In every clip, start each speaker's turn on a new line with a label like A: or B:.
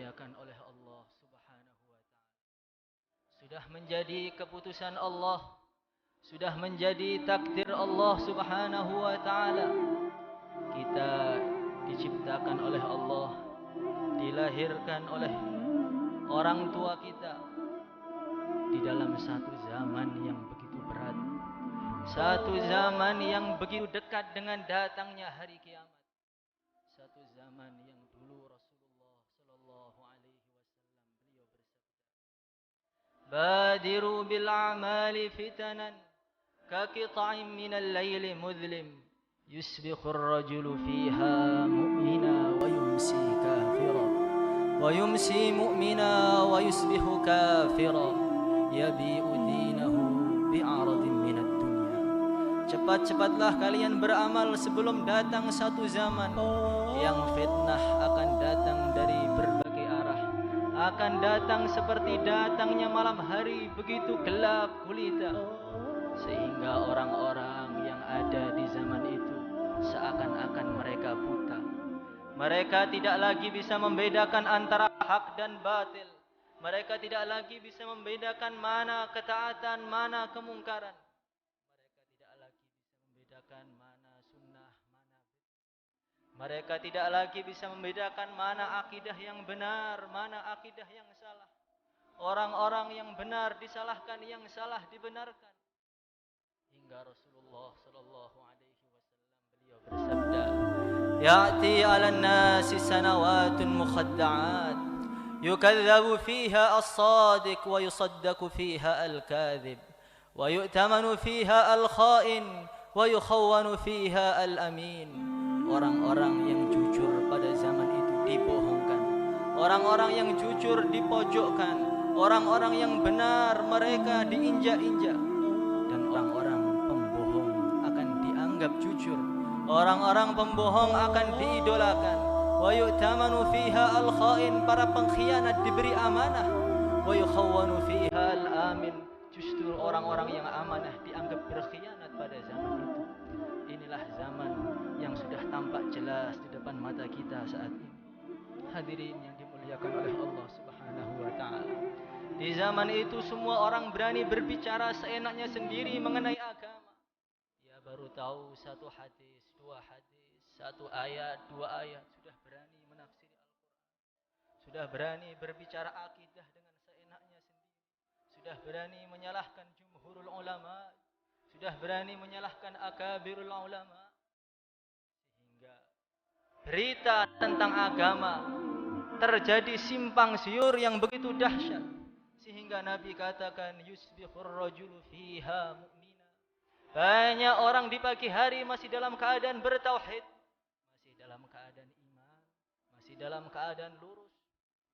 A: dimuliakan oleh Allah Subhanahu wa taala. Sudah menjadi keputusan Allah, sudah menjadi takdir Allah Subhanahu wa taala. Kita diciptakan oleh Allah, dilahirkan oleh orang tua kita di dalam satu zaman yang begitu berat, satu zaman yang begitu dekat dengan datangnya hari kiamat. Satu zaman yang dulu Rasulullah sallallahu alaihi wasallam beliau bersabda, "Badiru bil a'mali fitanan ka qita'in minal laili mudlim yusbihu ar-rajulu fiha mu'mina wa yumsi kafira wa yumsi mu'mina wa yusbihu kafira yabi'u dinahu bi'aradin minad dunya." Cepat-cepatlah kalian beramal sebelum datang satu zaman yang fitnah akan datang dari berbagai arah, akan datang seperti datangnya malam hari begitu gelap gulita, sehingga orang-orang yang ada di zaman itu seakan-akan mereka buta. Mereka tidak lagi bisa membedakan antara hak dan batil. Mereka tidak lagi bisa membedakan mana ketaatan, mana kemungkaran. Mereka tidak lagi bisa membedakan mana sunnah, mana bid'ah. Mereka tidak lagi bisa membedakan mana akidah yang benar, mana akidah yang salah. Orang-orang yang benar disalahkan, yang salah dibenarkan. Hingga Rasulullah sallallahu alaihi wasallam beliau bersabda, "Ya'ti 'alan nasi sanawatun mukhadda'at, yukadzabu fiha as-sadiq wa yusaddaqu fiha al-kadhib, wa yu'tamanu fiha al-kha'in wa yukhawwanu fiha al-amin." Orang-orang yang jujur pada zaman itu dibohongkan, orang-orang yang jujur dipojokkan, orang-orang yang benar mereka diinjak-injak, dan orang-orang pembohong akan dianggap jujur, orang-orang pembohong akan diidolakan. Wa yu'tamanu fiha al-kha'in, para pengkhianat diberi amanah. Wa yukhawwanu fiha al-amin, justru orang-orang yang amanah dianggap berkhianat pada zaman itu. Inilah zaman yang sudah tampak jelas di depan mata kita saat ini. Hadirin yang dimuliakan oleh Allah Subhanahu wa taala. Di zaman itu semua orang berani berbicara seenaknya sendiri mengenai agama. Dia baru tahu satu hadis, dua hadis, satu ayat, dua ayat, sudah berani menafsiri Al-Quran. Sudah berani berbicara akidah dengan seenaknya sendiri. Sudah berani menyalahkan jumhurul ulama. Sudah berani menyalahkan akabirul ulama. Sehingga berita tentang agama terjadi simpang siur yang begitu dahsyat. Sehingga Nabi katakan, "Yusbihur rajulu fiha mu'mina." Banyak orang di pagi hari masih dalam keadaan bertauhid, masih dalam keadaan iman, masih dalam keadaan lurus.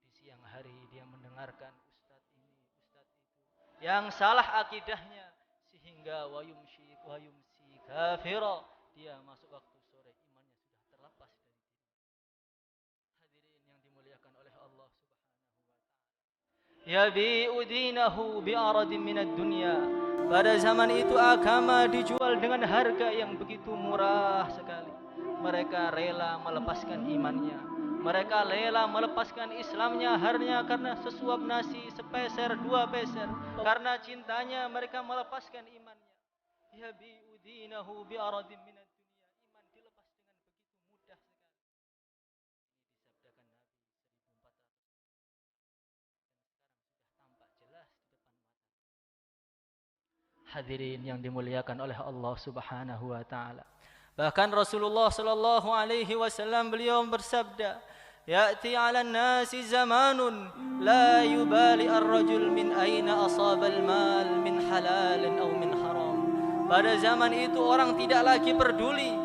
A: Di siang hari dia mendengarkan ustaz ini, ustaz itu yang salah akidahnya, sehingga wa yumsi kafira, dia masuk waktu sore imannya sudah terlepas dari diri. Hadirin yang dimuliakan oleh Allah Subhanahu wa taala. Yabi'u dinahu bi'aradin minad dunya. Pada zaman itu agama dijual dengan harga yang begitu murah sekali. Mereka rela melepaskan imannya. Mereka rela melepaskan Islamnya hanya karena sesuap nasi, sepeser, dua peser. Karena cintanya mereka melepaskan imannya. Yabi'u dinahu bi'aradin minad dunya. Iman dilepas dengan begitu mudah sekali. Ini disabdakan Nabi 1400 dan sekarang sudah tampak jelas di depan mata. Hadirin yang dimuliakan oleh Allah Subhanahu wa taala. Bahkan Rasulullah sallallahu alaihi wasallam beliau bersabda, "Ya'ti 'alan nasi zamanun la yubali ar-rajul min aina asaba al-mal min halalin aw min haram." Pada zaman itu orang tidak lagi peduli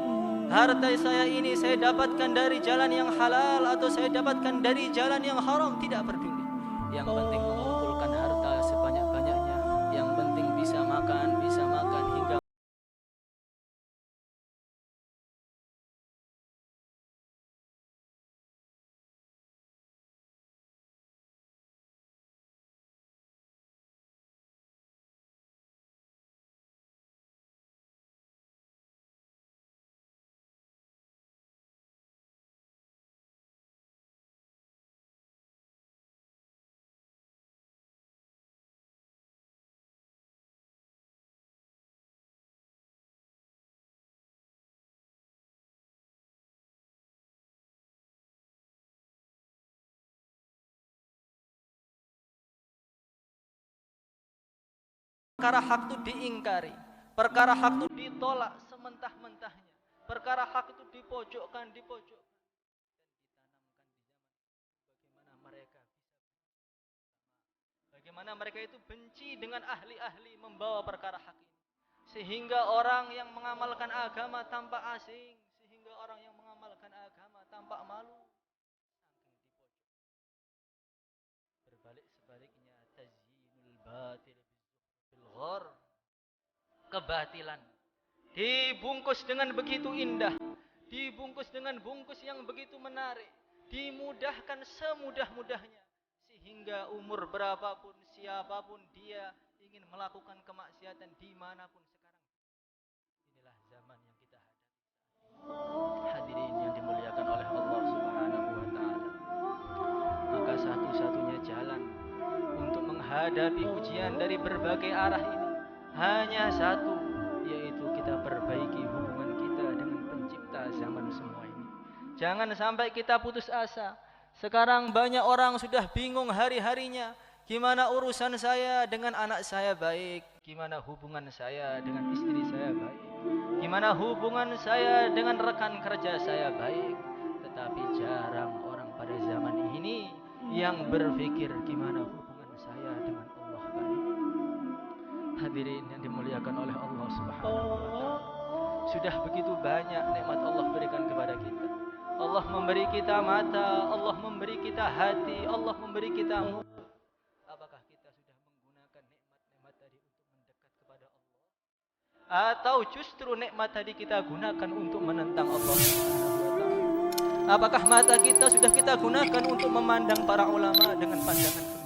A: harta saya ini saya dapatkan dari jalan yang halal atau saya dapatkan dari jalan yang haram, tidak peduli. Yang penting mengumpulkan harta sebanyak-banyaknya, yang penting bisa makan hingga perkara hak itu diingkari, perkara hak itu ditolak sementah-mentahnya, perkara hak itu dipojokkan, dan ditanamkan di zaman bagaimana mereka itu benci dengan ahli-ahli membawa perkara hak ini, sehingga orang yang mengamalkan agama tampak asing, sehingga orang yang mengamalkan agama tampak malu. Berbalik sebaliknya, tazyinul batil bil ghar, kebatilan dibungkus dengan begitu indah, dibungkus dengan bungkus yang begitu menarik, dimudahkan semudah-mudahnya, sehingga umur berapapun, siapapun dia ingin melakukan kemaksiatan dimanapun sekarang. Inilah zaman yang kita hadapi. Hadirin yang dimuliakan oleh Allah Subhanahu wa Ta'ala, maka satu-satunya jalan untuk menghadapi ujian dari berbagai arah ini hanya satu, yaitu kita perbaiki hubungan kita dengan pencipta zaman semua ini. Jangan sampai kita putus asa. Sekarang banyak orang sudah bingung hari-harinya, gimana urusan saya dengan anak saya baik, gimana hubungan saya dengan istri saya baik, gimana hubungan saya dengan rekan kerja saya baik. Tetapi jarang orang pada zaman ini yang berpikir gimana hubungan saya dengan Allah baik. Hadirin yang dimuliakan oleh Allah Subhanahu wa Ta'ala, sudah begitu banyak nikmat Allah berikan kepada kita. Allah memberi kita mata, Allah memberi kita hati, Allah memberi kita mulut. Apakah kita sudah menggunakan nikmat-nikmat tadi untuk mendekat kepada Allah? Atau justru nikmat tadi kita gunakan untuk menentang Allah Subhanahu wa Ta'ala? Apakah mata kita sudah kita gunakan untuk memandang para ulama dengan pandangan